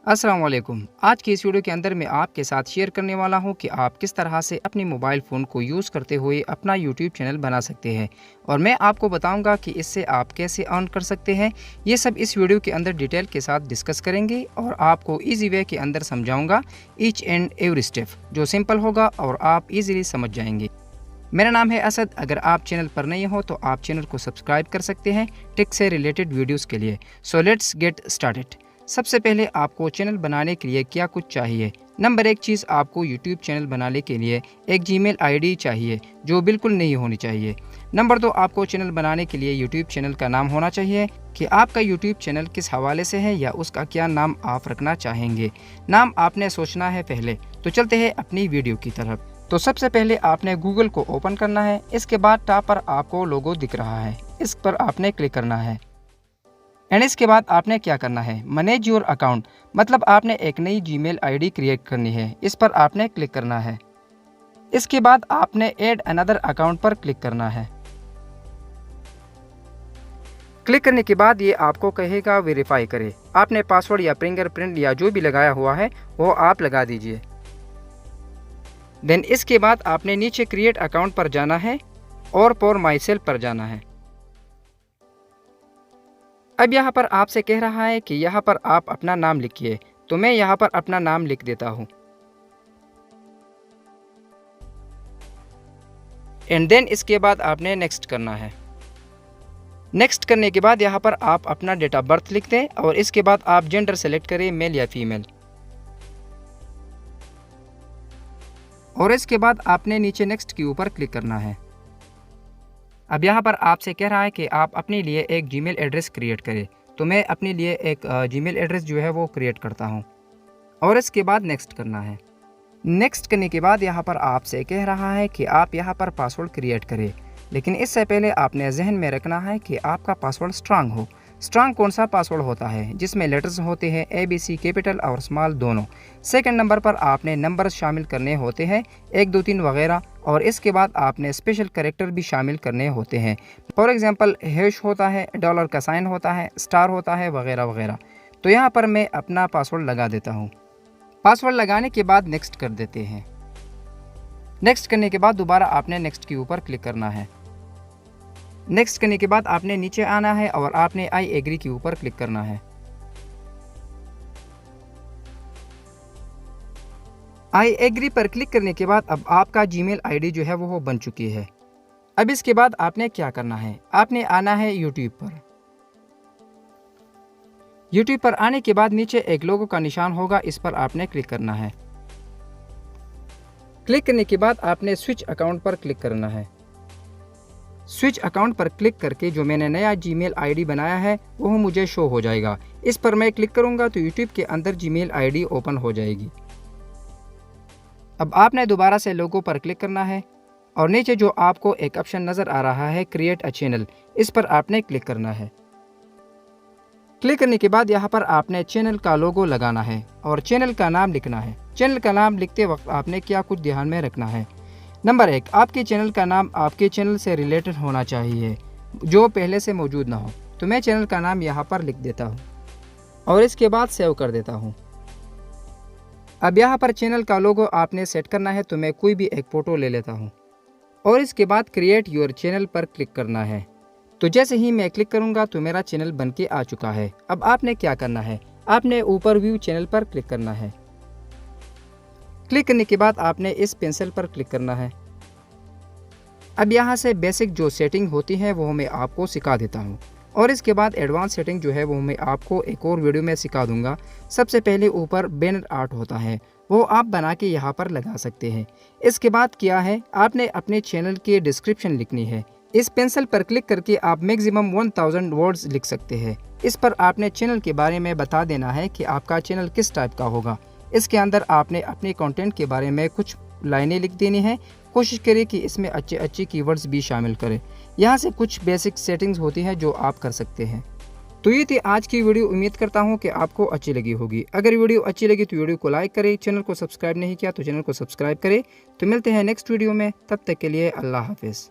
अस्सलाम वालेकुम। आज की इस वीडियो के अंदर मैं आपके साथ शेयर करने वाला हूं कि आप किस तरह से अपनी मोबाइल फ़ोन को यूज़ करते हुए अपना यूट्यूब चैनल बना सकते हैं और मैं आपको बताऊंगा कि इससे आप कैसे अर्न कर सकते हैं। ये सब इस वीडियो के अंदर डिटेल के साथ डिस्कस करेंगे और आपको ईजी वे के अंदर समझाऊंगा ईच एंड एवरी स्टेप, जो सिंपल होगा और आप ईजिली समझ जाएंगे। मेरा नाम है असद। अगर आप चैनल पर नए हो तो आप चैनल को सब्सक्राइब कर सकते हैं टेक से रिलेटेड वीडियोस के लिए। So let's get started. सबसे पहले आपको चैनल बनाने के लिए क्या कुछ चाहिए। नंबर एक चीज़, आपको यूट्यूब चैनल बनाने के लिए एक जीमेल आईडी चाहिए जो बिल्कुल नहीं होनी चाहिए। नंबर दो, आपको चैनल बनाने के लिए यूट्यूब चैनल का नाम होना चाहिए कि आपका यूट्यूब चैनल किस हवाले से है या उसका क्या नाम आप रखना चाहेंगे। नाम आपने सोचना है पहले। तो चलते हैं अपनी वीडियो की तरफ। तो सबसे पहले आपने गूगल को ओपन करना है। इसके बाद टॉप पर आपको लोगो दिख रहा है, इस पर आपने क्लिक करना है। एंड इसके बाद आपने क्या करना है, मैनेज योर अकाउंट, मतलब आपने एक नई जीमेल आईडी क्रिएट करनी है, इस पर आपने क्लिक करना है। इसके बाद आपने ऐड अनदर अकाउंट पर क्लिक करना है। क्लिक करने के बाद ये आपको कहेगा वेरीफाई करें। आपने पासवर्ड या फिंगरप्रिंट या जो भी लगाया हुआ है वो आप लगा दीजिए। देन इसके बाद आपने नीचे क्रिएट अकाउंट पर जाना है और फॉर माई सेल्फ पर जाना है। अब यहाँ पर आपसे कह रहा है कि यहाँ पर आप अपना नाम लिखिए, तो मैं यहाँ पर अपना नाम लिख देता हूँ। एंड देन इसके बाद आपने नेक्स्ट करना है। नेक्स्ट करने के बाद यहाँ पर आप अपना डेट ऑफ बर्थ लिख दें और इसके बाद आप जेंडर सेलेक्ट करें, मेल या फीमेल। और इसके बाद आपने नीचे नेक्स्ट के ऊपर क्लिक करना है। अब यहाँ पर आपसे कह रहा है कि आप अपने लिए एक जीमेल एड्रेस क्रिएट करें, तो मैं अपने लिए एक जीमेल एड्रेस जो है वो क्रिएट करता हूँ और इसके बाद नेक्स्ट करना है। नेक्स्ट करने के बाद यहाँ पर आपसे कह रहा है कि आप यहाँ पर पासवर्ड क्रिएट करें, लेकिन इससे पहले आपने जहन में रखना है कि आपका पासवर्ड स्ट्रांग हो। स्ट्रांग कौन सा पासवर्ड होता है, जिसमें लेटर्स होते हैं ABC, कैपिटल और स्मॉल दोनों। सेकंड नंबर पर आपने नंबर्स शामिल करने होते हैं 1 2 3 वगैरह, और इसके बाद आपने स्पेशल कैरेक्टर भी शामिल करने होते हैं। फॉर एग्जांपल हैश होता है, डॉलर का साइन होता है, स्टार होता है वगैरह वगैरह। तो यहाँ पर मैं अपना पासवर्ड लगा देता हूँ। पासवर्ड लगाने के बाद नेक्स्ट कर देते हैं। नेक्स्ट करने के बाद दोबारा आपने नेक्स्ट के ऊपर क्लिक करना है। नेक्स्ट करने के बाद आपने नीचे आना है और आपने आई एग्री के ऊपर क्लिक करना है। आई एग्री पर क्लिक करने के बाद अब आपका जीमेल आईडी जो है वो बन चुकी है। अब इसके बाद आपने क्या करना है, आपने आना है यूट्यूब पर। यूट्यूब पर आने के बाद नीचे एक लोगो का निशान होगा, इस पर आपने क्लिक करना है। क्लिक करने के बाद आपने स्विच अकाउंट पर क्लिक करना है। स्विच अकाउंट पर क्लिक करके जो मैंने नया जीमेल आईडी बनाया है वो मुझे शो हो जाएगा। इस पर मैं क्लिक करूंगा तो यूट्यूब के अंदर जीमेल आईडी ओपन हो जाएगी। अब आपने दोबारा से लोगो पर क्लिक करना है और नीचे जो आपको एक ऑप्शन नज़र आ रहा है क्रिएट अ चैनल, इस पर आपने क्लिक करना है। क्लिक करने के बाद यहाँ पर आपने चैनल का लोगो लगाना है और चैनल का नाम लिखना है। चैनल का नाम लिखते वक्त आपने क्या कुछ ध्यान में रखना है। नंबर 1, आपके चैनल का नाम आपके चैनल से रिलेटेड होना चाहिए, जो पहले से मौजूद ना हो। तो मैं चैनल का नाम यहाँ पर लिख देता हूँ और इसके बाद सेव कर देता हूँ। अब यहाँ पर चैनल का लोगो आपने सेट करना है, तो मैं कोई भी एक फ़ोटो ले लेता हूँ और इसके बाद क्रिएट योर चैनल पर क्लिक करना है। तो जैसे ही मैं क्लिक करूँगा तो मेरा चैनल बन के आ चुका है। अब आपने क्या करना है, आपने ऊपर व्यू चैनल पर क्लिक करना है। क्लिक करने के बाद आपने इस पेंसिल पर क्लिक करना है। अब यहाँ से बेसिक जो सेटिंग होती है वो मैं आपको सिखा देता हूँ और इसके बाद एडवांस सेटिंग जो है वो मैं आपको एक और वीडियो में सिखा दूंगा। सबसे पहले ऊपर बैनर आर्ट होता है, वो आप बना के यहाँ पर लगा सकते हैं। इसके बाद क्या है, आपने अपने चैनल की डिस्क्रिप्शन लिखनी है। इस पेंसिल पर क्लिक करके आप मैक्सिमम 1000 वर्ड्स लिख सकते हैं। इस पर आपने चैनल के बारे में बता देना है कि आपका चैनल किस टाइप का होगा। इसके अंदर आपने अपने कंटेंट के बारे में कुछ लाइनें लिख देनी है। कोशिश करें कि इसमें अच्छे कीवर्ड्स भी शामिल करें। यहाँ से कुछ बेसिक सेटिंग्स होती हैं जो आप कर सकते हैं। तो ये थी आज की वीडियो। उम्मीद करता हूँ कि आपको अच्छी लगी होगी। अगर वीडियो अच्छी लगी तो वीडियो को लाइक करें, चैनल को सब्सक्राइब नहीं किया तो चैनल को सब्सक्राइब करें। तो मिलते हैं नेक्स्ट वीडियो में, तब तक के लिए अल्लाह हाफिज़।